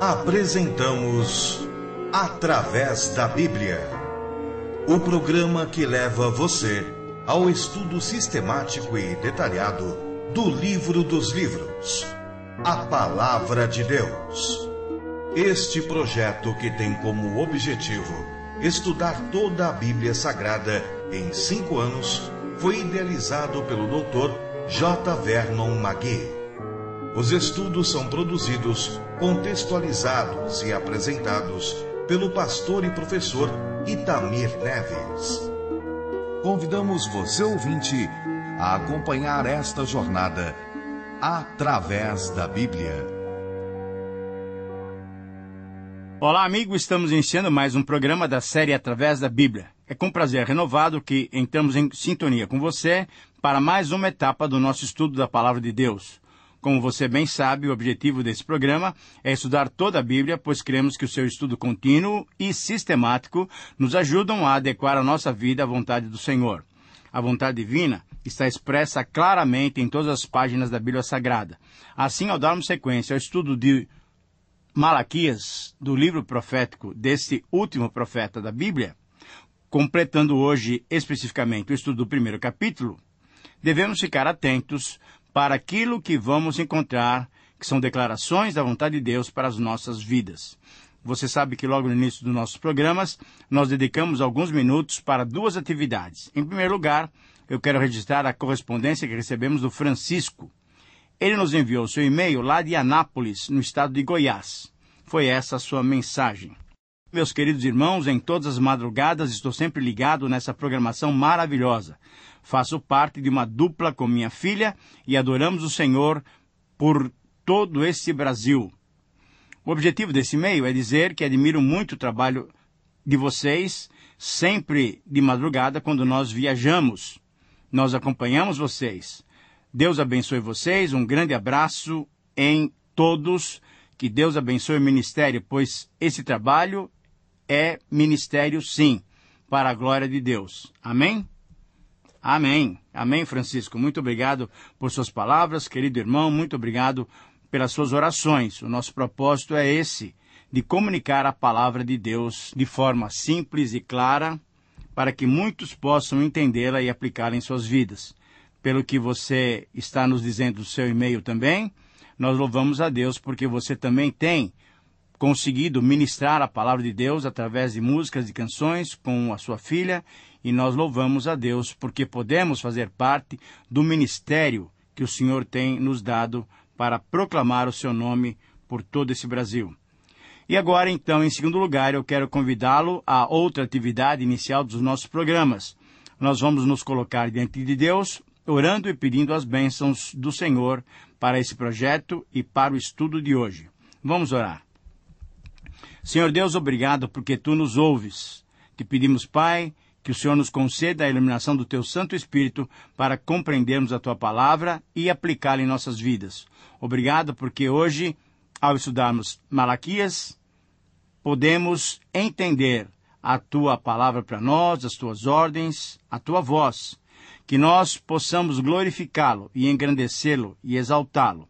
Apresentamos Através da Bíblia, o programa que leva você ao estudo sistemático e detalhado do livro dos livros, a Palavra de Deus. Este projeto, que tem como objetivo estudar toda a Bíblia Sagrada em 5 anos, foi idealizado pelo Dr. J. Vernon McGee. Os estudos são produzidos, contextualizados e apresentados pelo pastor e professor Itamir Neves. Convidamos você, ouvinte, a acompanhar esta jornada através da Bíblia. Olá, amigo, estamos iniciando mais um programa da série Através da Bíblia. É com prazer renovado que entramos em sintonia com você para mais uma etapa do nosso estudo da Palavra de Deus. Como você bem sabe, o objetivo desse programa é estudar toda a Bíblia, pois cremos que o seu estudo contínuo e sistemático nos ajudam a adequar a nossa vida à vontade do Senhor. A vontade divina está expressa claramente em todas as páginas da Bíblia Sagrada. Assim, ao darmos sequência ao estudo de Malaquias, do livro profético desse último profeta da Bíblia, completando hoje especificamente o estudo do primeiro capítulo, devemos ficar atentos para aquilo que vamos encontrar, que são declarações da vontade de Deus para as nossas vidas. Você sabe que logo no início dos nossos programas, nós dedicamos alguns minutos para 2 atividades. Em primeiro lugar, eu quero registrar a correspondência que recebemos do Francisco. Ele nos enviou seu e-mail lá de Anápolis, no estado de Goiás. Foi essa a sua mensagem. Meus queridos irmãos, em todas as madrugadas estou sempre ligado nessa programação maravilhosa. Faço parte de uma dupla com minha filha e adoramos o Senhor por todo esse Brasil. O objetivo desse e-mail é dizer que admiro muito o trabalho de vocês, sempre de madrugada quando nós viajamos. Nós acompanhamos vocês. Deus abençoe vocês, um grande abraço em todos. Que Deus abençoe o ministério, pois esse trabalho é ministério, sim, para a glória de Deus. Amém? Amém. Amém, Francisco. Muito obrigado por suas palavras, querido irmão. Muito obrigado pelas suas orações. O nosso propósito é esse, de comunicar a palavra de Deus de forma simples e clara, para que muitos possam entendê-la e aplicá-la em suas vidas. Pelo que você está nos dizendo no seu e-mail também, nós louvamos a Deus porque você também tem conseguido ministrar a palavra de Deus através de músicas e canções com a sua filha, e nós louvamos a Deus porque podemos fazer parte do ministério que o Senhor tem nos dado para proclamar o seu nome por todo esse Brasil. E agora, então, em segundo lugar, eu quero convidá-lo a outra atividade inicial dos nossos programas. Nós vamos nos colocar diante de Deus, orando e pedindo as bênçãos do Senhor para esse projeto e para o estudo de hoje. Vamos orar. Senhor Deus, obrigado porque Tu nos ouves. Te pedimos, Pai, que o Senhor nos conceda a iluminação do Teu Santo Espírito para compreendermos a Tua palavra e aplicá-la em nossas vidas. Obrigado porque hoje, ao estudarmos Malaquias, podemos entender a Tua palavra para nós, as Tuas ordens, a Tua voz, que nós possamos glorificá-lo e engrandecê-lo e exaltá-lo.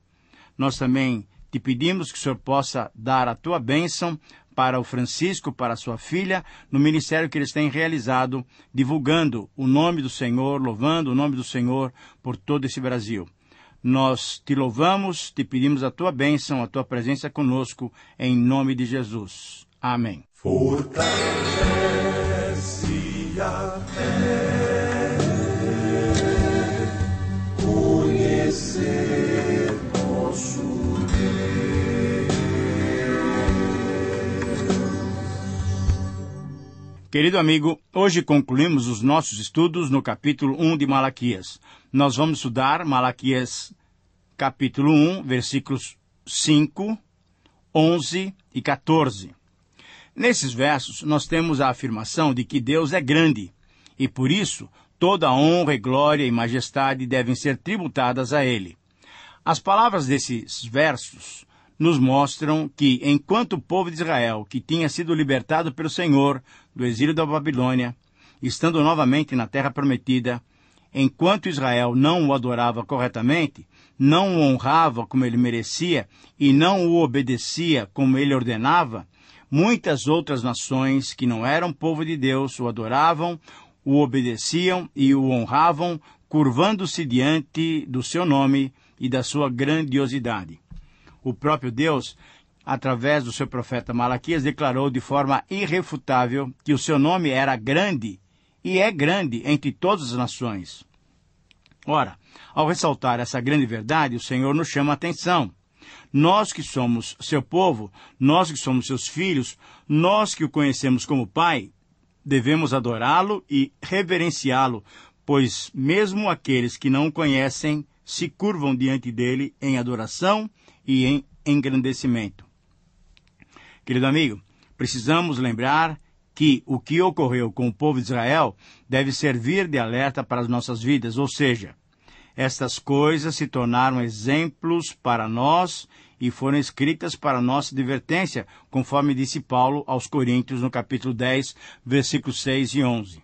Nós também Te pedimos que o Senhor possa dar a Tua bênção para o Francisco, para a sua filha, no ministério que eles têm realizado, divulgando o nome do Senhor, louvando o nome do Senhor por todo esse Brasil. Nós Te louvamos, Te pedimos a Tua bênção, a Tua presença conosco, em nome de Jesus. Amém. Fortalece a fé, conhecer nosso Querido amigo, hoje concluímos os nossos estudos no capítulo 1 de Malaquias. Nós vamos estudar Malaquias capítulo 1, versículos 5, 11 e 14. Nesses versos, nós temos a afirmação de que Deus é grande, e por isso toda honra e glória e majestade devem ser tributadas a Ele. As palavras desses versos nos mostram que, enquanto o povo de Israel, que tinha sido libertado pelo Senhor do exílio da Babilônia, estando novamente na terra prometida, enquanto Israel não o adorava corretamente, não o honrava como ele merecia e não o obedecia como ele ordenava, muitas outras nações que não eram povo de Deus o adoravam, o obedeciam e o honravam, curvando-se diante do seu nome e da sua grandiosidade. O próprio Deus, através do seu profeta Malaquias, declarou de forma irrefutável que o seu nome era grande e é grande entre todas as nações. Ora, ao ressaltar essa grande verdade, o Senhor nos chama a atenção. Nós que somos seu povo, nós que somos seus filhos, nós que o conhecemos como Pai, devemos adorá-lo e reverenciá-lo, pois mesmo aqueles que não o conhecem se curvam diante dele em adoração e em engrandecimento. Querido amigo, precisamos lembrar que o que ocorreu com o povo de Israel deve servir de alerta para as nossas vidas, ou seja, estas coisas se tornaram exemplos para nós e foram escritas para nossa advertência, conforme disse Paulo aos Coríntios no capítulo 10, versículos 6 e 11.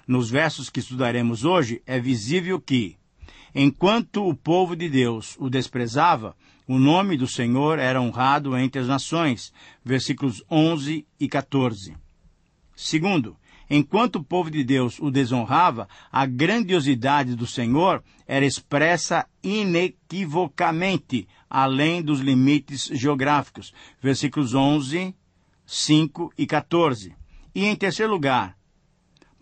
Nos versos que estudaremos hoje, é visível que, enquanto o povo de Deus o desprezava, o nome do Senhor era honrado entre as nações, versículos 11 e 14. Segundo, enquanto o povo de Deus o desonrava, a grandiosidade do Senhor era expressa inequivocamente, além dos limites geográficos, versículos 11, 5 e 14. E em terceiro lugar,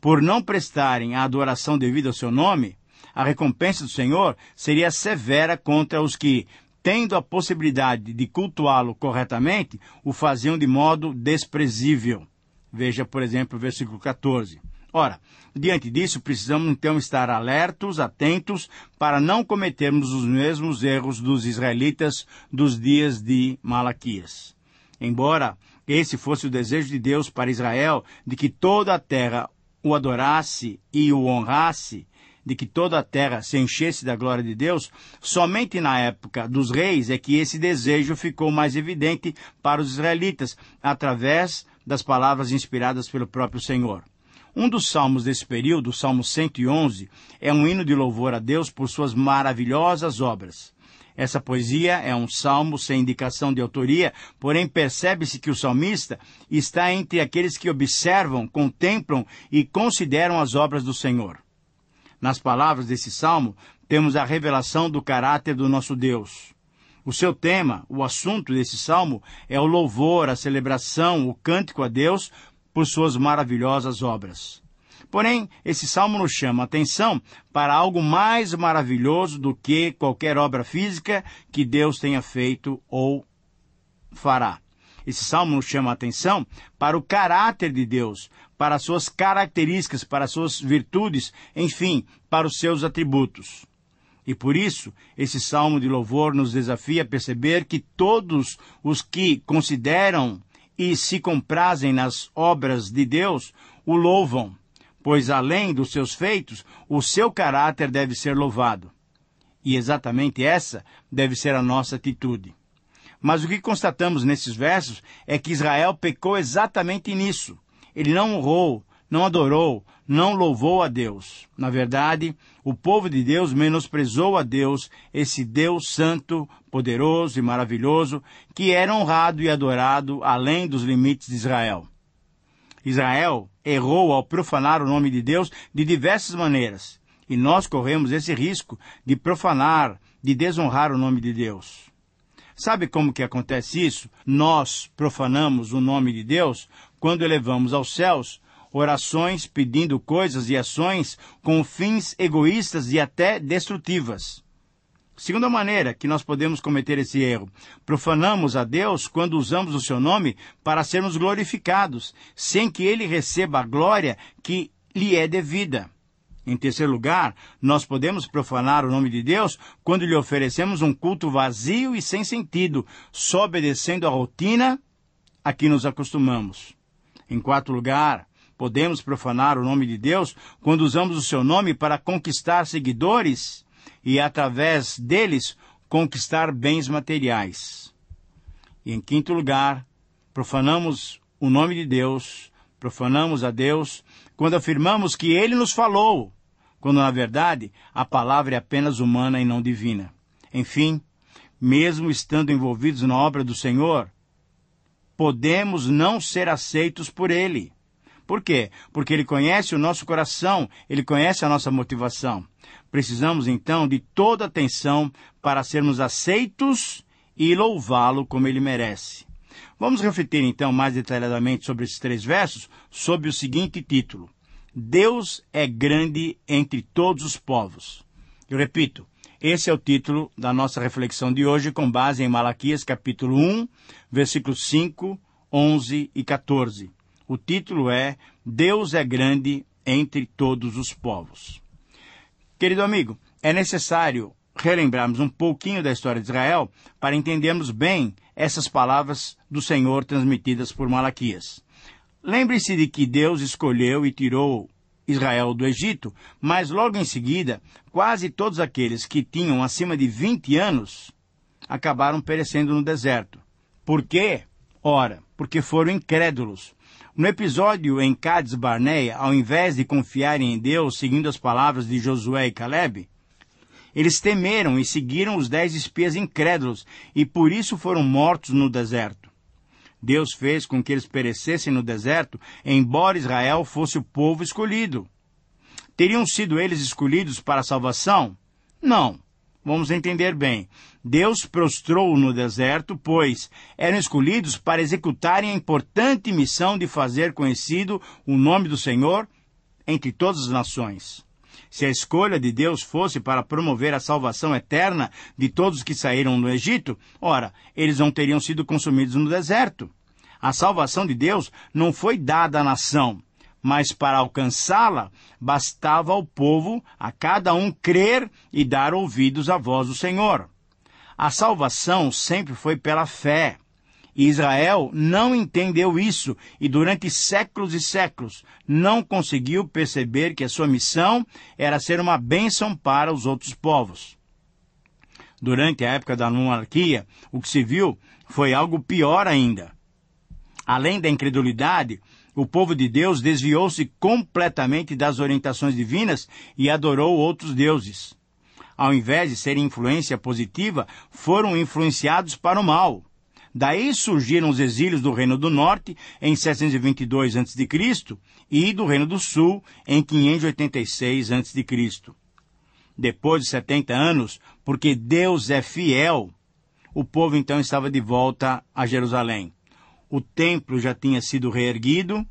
por não prestarem a adoração devida ao seu nome, a recompensa do Senhor seria severa contra os que, tendo a possibilidade de cultuá-lo corretamente, o faziam de modo desprezível. Veja, por exemplo, o versículo 14. Ora, diante disso, precisamos então estar alertos, atentos, para não cometermos os mesmos erros dos israelitas dos dias de Malaquias. Embora esse fosse o desejo de Deus para Israel, de que toda a terra o adorasse e o honrasse, de que toda a terra se enchesse da glória de Deus, somente na época dos reis é que esse desejo ficou mais evidente para os israelitas, através das palavras inspiradas pelo próprio Senhor. Um dos salmos desse período, o Salmo 111, é um hino de louvor a Deus por suas maravilhosas obras. Essa poesia é um salmo sem indicação de autoria, porém percebe-se que o salmista está entre aqueles que observam, contemplam e consideram as obras do Senhor. Nas palavras desse salmo, temos a revelação do caráter do nosso Deus. O seu tema, o assunto desse salmo, é o louvor, a celebração, o cântico a Deus por suas maravilhosas obras. Porém, esse salmo nos chama a atenção para algo mais maravilhoso do que qualquer obra física que Deus tenha feito ou fará. Esse salmo nos chama a atenção para o caráter de Deus, para as suas características, para as suas virtudes, enfim, para os seus atributos. E por isso, esse salmo de louvor nos desafia a perceber que todos os que consideram e se comprazem nas obras de Deus o louvam, pois além dos seus feitos, o seu caráter deve ser louvado. E exatamente essa deve ser a nossa atitude. Mas o que constatamos nesses versos é que Israel pecou exatamente nisso. Ele não honrou, não adorou, não louvou a Deus. Na verdade, o povo de Deus menosprezou a Deus, esse Deus santo, poderoso e maravilhoso, que era honrado e adorado além dos limites de Israel. Israel errou ao profanar o nome de Deus de diversas maneiras, e nós corremos esse risco de profanar, de desonrar o nome de Deus. Sabe como que acontece isso? Nós profanamos o nome de Deus quando elevamos aos céus orações pedindo coisas e ações com fins egoístas e até destrutivas. Segunda maneira que nós podemos cometer esse erro: profanamos a Deus quando usamos o seu nome para sermos glorificados, sem que ele receba a glória que lhe é devida. Em terceiro lugar, nós podemos profanar o nome de Deus quando lhe oferecemos um culto vazio e sem sentido, só obedecendo a rotina a que nos acostumamos. Em quarto lugar, podemos profanar o nome de Deus quando usamos o seu nome para conquistar seguidores e, através deles, conquistar bens materiais. E, em quinto lugar, profanamos o nome de Deus, profanamos a Deus quando afirmamos que Ele nos falou, quando na verdade a palavra é apenas humana e não divina. Enfim, mesmo estando envolvidos na obra do Senhor, podemos não ser aceitos por Ele. Por quê? Porque Ele conhece o nosso coração, Ele conhece a nossa motivação. Precisamos, então, de toda atenção para sermos aceitos e louvá-lo como Ele merece. Vamos refletir, então, mais detalhadamente sobre esses 3 versos, sob o seguinte título: Deus é grande entre todos os povos. Eu repito, esse é o título da nossa reflexão de hoje, com base em Malaquias, capítulo 1, versículos 5, 11 e 14. O título é Deus é grande entre todos os povos. Querido amigo, é necessário relembrarmos um pouquinho da história de Israel para entendermos bem essas palavras do Senhor transmitidas por Malaquias. Lembre-se de que Deus escolheu e tirou Israel do Egito, mas logo em seguida, quase todos aqueles que tinham acima de 20 anos acabaram perecendo no deserto. Por quê? Ora, porque foram incrédulos. No episódio em Cades Barneia, ao invés de confiarem em Deus, seguindo as palavras de Josué e Caleb, eles temeram e seguiram os 10 espias incrédulos e por isso foram mortos no deserto. Deus fez com que eles perecessem no deserto, embora Israel fosse o povo escolhido. Teriam sido eles escolhidos para a salvação? Não. Vamos entender bem. Deus prostrou no deserto, pois eram escolhidos para executarem a importante missão de fazer conhecido o nome do Senhor entre todas as nações. Se a escolha de Deus fosse para promover a salvação eterna de todos que saíram do Egito, ora, eles não teriam sido consumidos no deserto. A salvação de Deus não foi dada à nação, mas para alcançá-la, bastava ao povo, a cada um, crer e dar ouvidos à voz do Senhor. A salvação sempre foi pela fé. E Israel não entendeu isso e durante séculos e séculos não conseguiu perceber que a sua missão era ser uma bênção para os outros povos. Durante a época da monarquia, o que se viu foi algo pior ainda. Além da incredulidade, o povo de Deus desviou-se completamente das orientações divinas e adorou outros deuses. Ao invés de serem influência positiva, foram influenciados para o mal. Daí surgiram os exílios do Reino do Norte em 722 a.C. e do Reino do Sul em 586 a.C. Depois de 70 anos, porque Deus é fiel, o povo então estava de volta a Jerusalém. O templo já tinha sido reerguido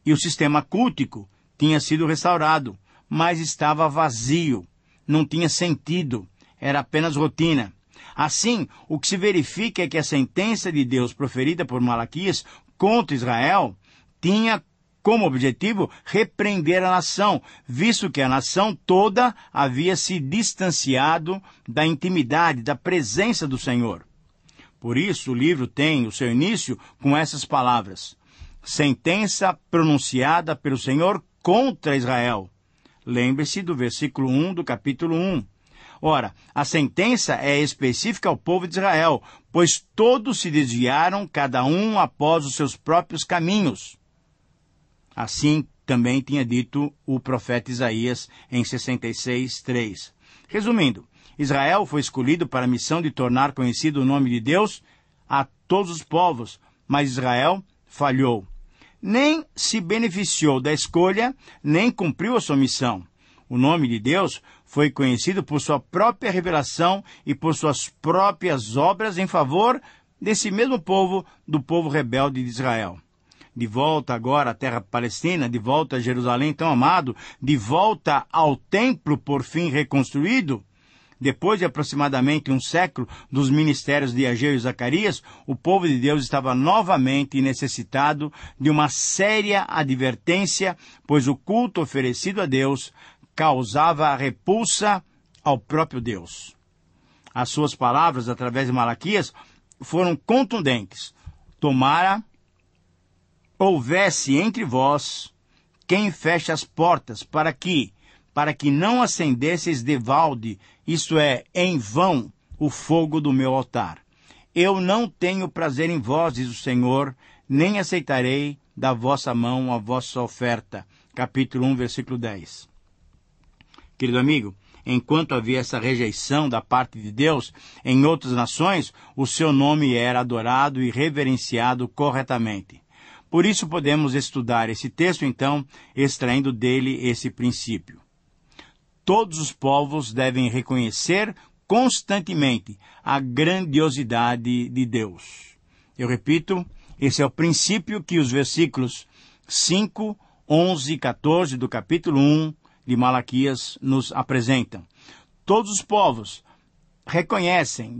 e o sistema cultico tinha sido restaurado, mas estava vazio, não tinha sentido, era apenas rotina. Assim, o que se verifica é que a sentença de Deus proferida por Malaquias contra Israel tinha como objetivo repreender a nação, visto que a nação toda havia se distanciado da intimidade, da presença do Senhor. Por isso, o livro tem o seu início com essas palavras: sentença pronunciada pelo Senhor contra Israel. Lembre-se do versículo 1 do capítulo 1. Ora, a sentença é específica ao povo de Israel, pois todos se desviaram, cada um após os seus próprios caminhos. Assim também tinha dito o profeta Isaías em 66:3. Resumindo, Israel foi escolhido para a missão de tornar conhecido o nome de Deus a todos os povos, mas Israel falhou. Nem se beneficiou da escolha, nem cumpriu a sua missão. O nome de Deus foi conhecido por sua própria revelação e por suas próprias obras em favor desse mesmo povo, do povo rebelde de Israel. De volta agora à terra palestina, de volta a Jerusalém tão amado, de volta ao templo por fim reconstruído, depois de aproximadamente um século dos ministérios de Ageu e Zacarias, o povo de Deus estava novamente necessitado de uma séria advertência, pois o culto oferecido a Deus causava repulsa ao próprio Deus. As suas palavras, através de Malaquias, foram contundentes. Tomara houvesse entre vós quem feche as portas, para que não acendesseis devalde, isto é, em vão, o fogo do meu altar. Eu não tenho prazer em vós, diz o Senhor, nem aceitarei da vossa mão a vossa oferta. Capítulo 1, versículo 10. Querido amigo, enquanto havia essa rejeição da parte de Deus, em outras nações, o seu nome era adorado e reverenciado corretamente. Por isso podemos estudar esse texto, então, extraindo dele esse princípio. Todos os povos devem reconhecer constantemente a grandiosidade de Deus. Eu repito, esse é o princípio que os versículos 5, 11 e 14 do capítulo 1 de Malaquias nos apresentam. Todos os povos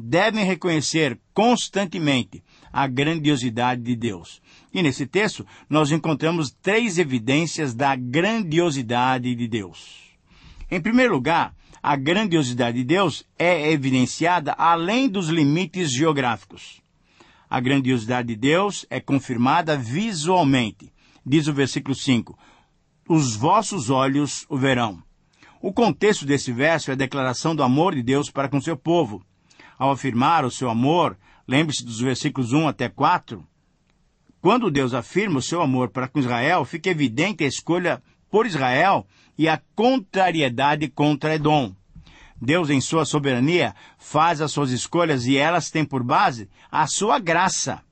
devem reconhecer constantemente a grandiosidade de Deus. E nesse texto nós encontramos 3 evidências da grandiosidade de Deus. Em primeiro lugar, a grandiosidade de Deus é evidenciada além dos limites geográficos. A grandiosidade de Deus é confirmada visualmente. Diz o versículo 5, os vossos olhos o verão. O contexto desse verso é a declaração do amor de Deus para com seu povo. Ao afirmar o seu amor, lembre-se dos versículos 1 até 4, quando Deus afirma o seu amor para com Israel, fica evidente a escolha por Israel e a contrariedade contra Edom. Deus, em sua soberania, faz as suas escolhas e elas têm por base a sua graça.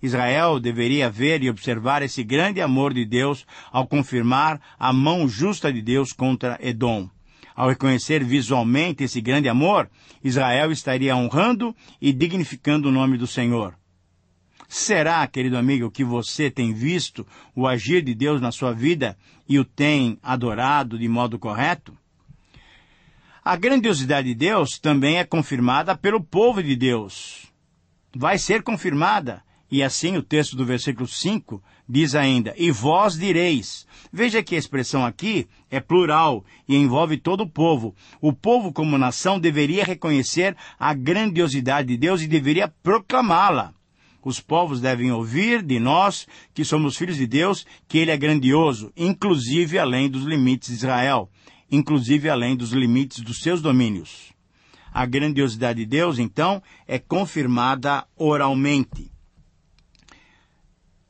Israel deveria ver e observar esse grande amor de Deus ao confirmar a mão justa de Deus contra Edom. Ao reconhecer visualmente esse grande amor, Israel estaria honrando e dignificando o nome do Senhor. Será, querido amigo, que você tem visto o agir de Deus na sua vida e o tem adorado de modo correto? A grandiosidade de Deus também é confirmada pelo povo de Deus. Vai ser confirmada. E assim o texto do versículo 5 diz ainda, e vós direis. Veja que a expressão aqui é plural e envolve todo o povo. O povo como nação deveria reconhecer a grandiosidade de Deus e deveria proclamá-la. Os povos devem ouvir de nós, que somos filhos de Deus, que Ele é grandioso, inclusive além dos limites de Israel, inclusive além dos limites dos seus domínios. A grandiosidade de Deus, então, é confirmada oralmente.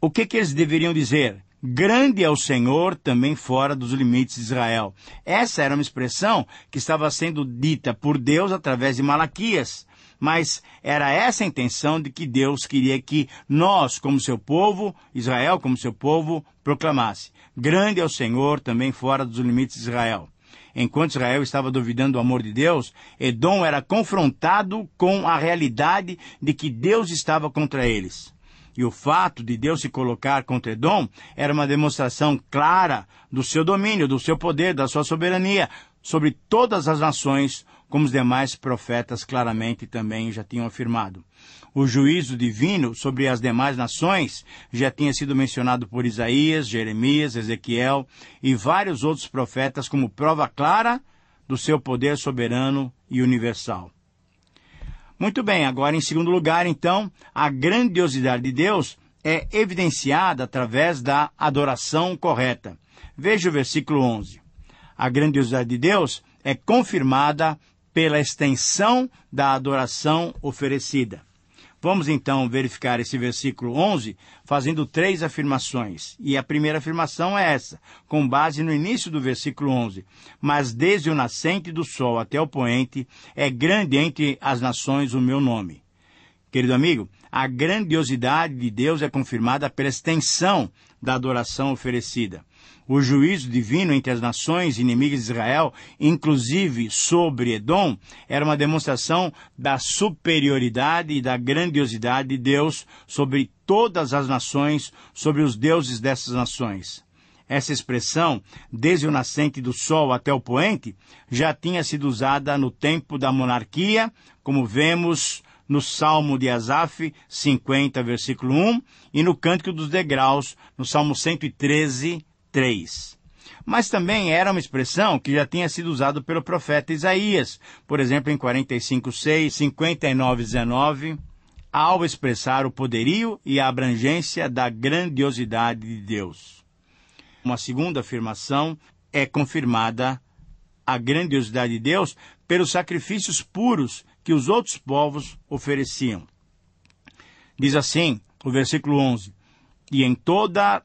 O que eles deveriam dizer? Grande é o Senhor também fora dos limites de Israel. Essa era uma expressão que estava sendo dita por Deus através de Malaquias. Mas era essa a intenção de que Deus queria que nós, como seu povo, Israel como seu povo, proclamasse. Grande é o Senhor também fora dos limites de Israel. Enquanto Israel estava duvidando do amor de Deus, Edom era confrontado com a realidade de que Deus estava contra eles. E o fato de Deus se colocar contra Edom era uma demonstração clara do seu domínio, do seu poder, da sua soberania sobre todas as nações, como os demais profetas claramente também já tinham afirmado. O juízo divino sobre as demais nações já tinha sido mencionado por Isaías, Jeremias, Ezequiel e vários outros profetas como prova clara do seu poder soberano e universal. Muito bem, agora em segundo lugar, então, a grandiosidade de Deus é evidenciada através da adoração correta. Veja o versículo 11. A grandiosidade de Deus é confirmada pela extensão da adoração oferecida. Vamos então verificar esse versículo 11 fazendo 3 afirmações. E a primeira afirmação é essa, com base no início do versículo 11. Mas desde o nascente do sol até o poente, é grande entre as nações o meu nome. Querido amigo, a grandiosidade de Deus é confirmada pela extensão da adoração oferecida. O juízo divino entre as nações inimigas de Israel, inclusive sobre Edom, era uma demonstração da superioridade e da grandiosidade de Deus sobre todas as nações, sobre os deuses dessas nações. Essa expressão, desde o nascente do sol até o poente, já tinha sido usada no tempo da monarquia, como vemos no Salmo de Asaf, 50, versículo 1, e no Cântico dos Degraus, no Salmo 113, 3. Mas também era uma expressão que já tinha sido usada pelo profeta Isaías, por exemplo, em 45:6, 59:19, ao expressar o poderio e a abrangência da grandiosidade de Deus. Uma segunda afirmação é confirmada a grandiosidade de Deus pelos sacrifícios puros que os outros povos ofereciam. Diz assim, o versículo 11, e em toda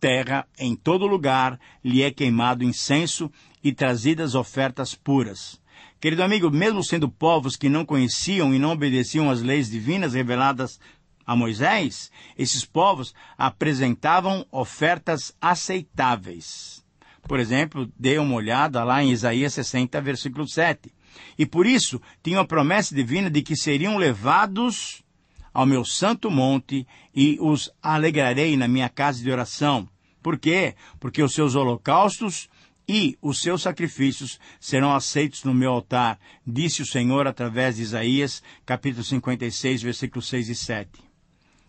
terra, em todo lugar, lhe é queimado incenso e trazidas ofertas puras. Querido amigo, mesmo sendo povos que não conheciam e não obedeciam às leis divinas reveladas a Moisés, esses povos apresentavam ofertas aceitáveis. Por exemplo, dê uma olhada lá em Isaías 60, versículo 7. E por isso tinham a promessa divina de que seriam levados ao meu santo monte e os alegrarei na minha casa de oração. Por quê? Porque os seus holocaustos e os seus sacrifícios serão aceitos no meu altar, disse o Senhor através de Isaías, capítulo 56, versículos 6 e 7.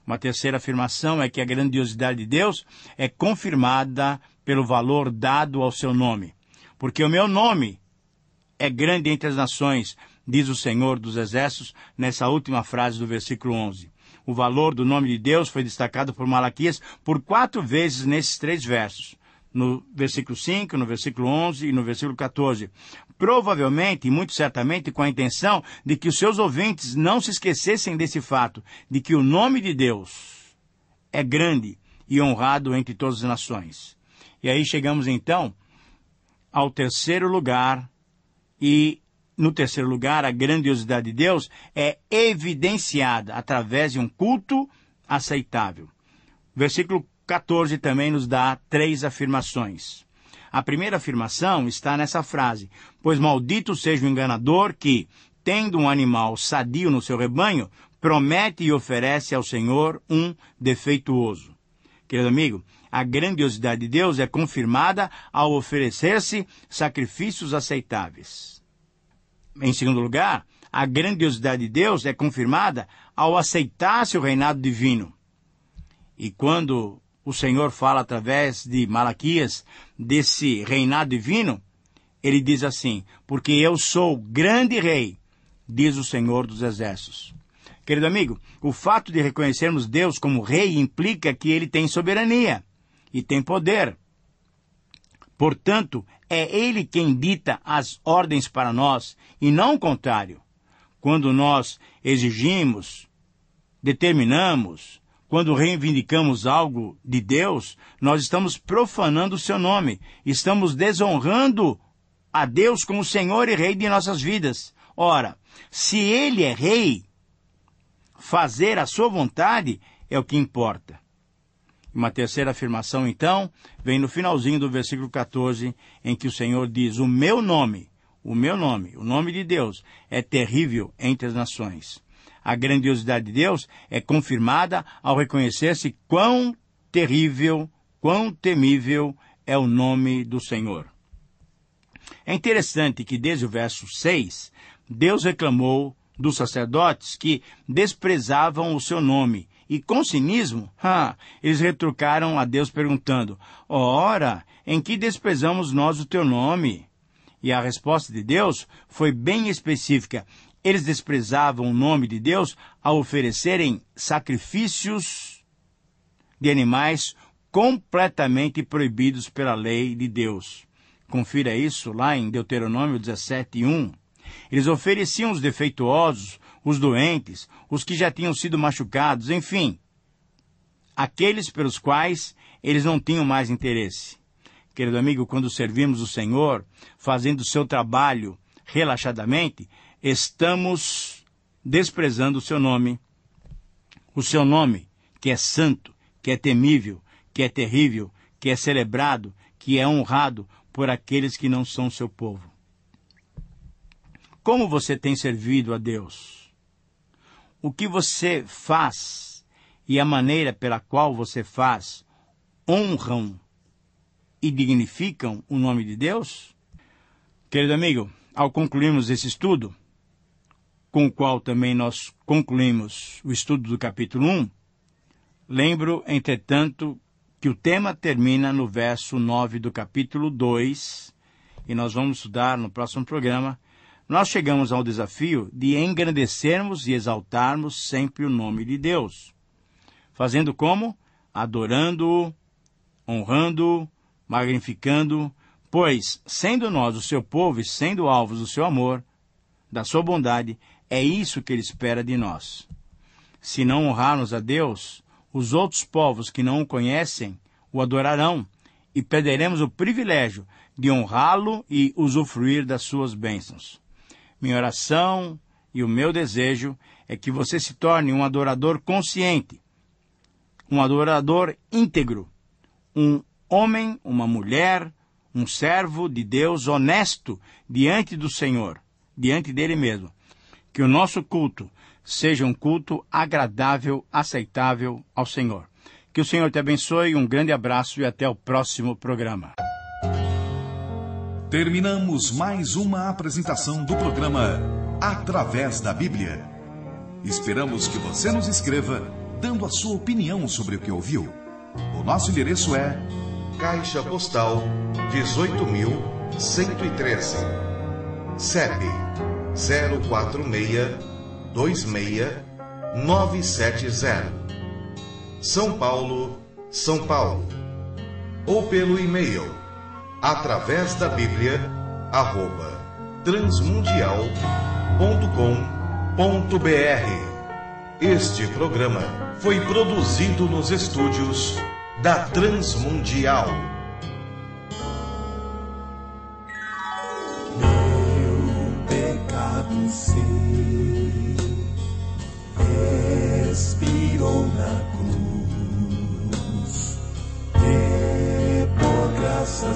Uma terceira afirmação é que a grandiosidade de Deus é confirmada pelo valor dado ao seu nome. Porque o meu nome é grande entre as nações, diz o Senhor dos Exércitos, nessa última frase do versículo 11. O valor do nome de Deus foi destacado por Malaquias por 4 vezes nesses 3 versos. No versículo 5, no versículo 11 e no versículo 14. Provavelmente e muito certamente com a intenção de que os seus ouvintes não se esquecessem desse fato, de que o nome de Deus é grande e honrado entre todas as nações. E aí chegamos então ao terceiro lugar, e no terceiro lugar a grandiosidade de Deus é evidenciada através de um culto aceitável. Versículo 14 também nos dá 3 afirmações. A primeira afirmação está nessa frase: pois maldito seja o enganador que, tendo um animal sadio no seu rebanho, promete e oferece ao Senhor um defeituoso. Querido amigo, a grandiosidade de Deus é confirmada ao oferecer-se sacrifícios aceitáveis. Em segundo lugar, a grandiosidade de Deus é confirmada ao aceitar-se o reinado divino. E quando o Senhor fala através de Malaquias desse reinado divino, ele diz assim: porque eu sou grande rei, diz o Senhor dos Exércitos. Querido amigo, o fato de reconhecermos Deus como rei implica que ele tem soberania e tem poder. Portanto, é ele quem dita as ordens para nós e não o contrário. Quando nós exigimos, determinamos, quando reivindicamos algo de Deus, nós estamos profanando o seu nome. Estamos desonrando a Deus como Senhor e Rei de nossas vidas. Ora, se Ele é Rei, fazer a sua vontade é o que importa. Uma terceira afirmação, então, vem no finalzinho do versículo 14, em que o Senhor diz: o nome, o nome de Deus é terrível entre as nações. A grandiosidade de Deus é confirmada ao reconhecer-se quão terrível, quão temível é o nome do Senhor. É interessante que desde o verso 6, Deus reclamou dos sacerdotes que desprezavam o seu nome. E com cinismo, eles retrucaram a Deus perguntando: ora, em que desprezamos nós o teu nome? E a resposta de Deus foi bem específica. Eles desprezavam o nome de Deus ao oferecerem sacrifícios de animais completamente proibidos pela lei de Deus. Confira isso lá em Deuteronômio 17:1. Eles ofereciam os defeituosos, os doentes, os que já tinham sido machucados, enfim, aqueles pelos quais eles não tinham mais interesse. Querido amigo, quando servimos o Senhor, fazendo o seu trabalho relaxadamente, estamos desprezando o seu nome que é santo, que é temível, que é terrível, que é celebrado, que é honrado por aqueles que não são seu povo. Como você tem servido a Deus? O que você faz e a maneira pela qual você faz honram e dignificam o nome de Deus? Querido amigo, ao concluirmos esse estudo, com o qual também nós concluímos o estudo do capítulo 1, lembro, entretanto, que o tema termina no verso 9 do capítulo 2, e nós vamos estudar no próximo programa. Nós chegamos ao desafio de engrandecermos e exaltarmos sempre o nome de Deus. Fazendo como? Adorando-o, honrando-o, magnificando-o, pois, sendo nós o seu povo e sendo alvos do seu amor, da sua bondade, é isso que ele espera de nós. Se não honrarmos a Deus, os outros povos que não o conhecem o adorarão e perderemos o privilégio de honrá-lo e usufruir das suas bênçãos. Minha oração e o meu desejo é que você se torne um adorador consciente, um adorador íntegro, um homem, uma mulher, um servo de Deus honesto diante do Senhor, diante dele mesmo. Que o nosso culto seja um culto agradável, aceitável ao Senhor. Que o Senhor te abençoe, um grande abraço e até o próximo programa. Terminamos mais uma apresentação do programa Através da Bíblia. Esperamos que você nos escreva, dando a sua opinião sobre o que ouviu. O nosso endereço é Caixa Postal 18.113, CEP 04626-970, São Paulo, São Paulo. Ou pelo e-mail através da Bíblia @transmundial.com.br. Este programa foi produzido nos estúdios da Transmundial. Meu pecado sei, expirou na cruz, e por graça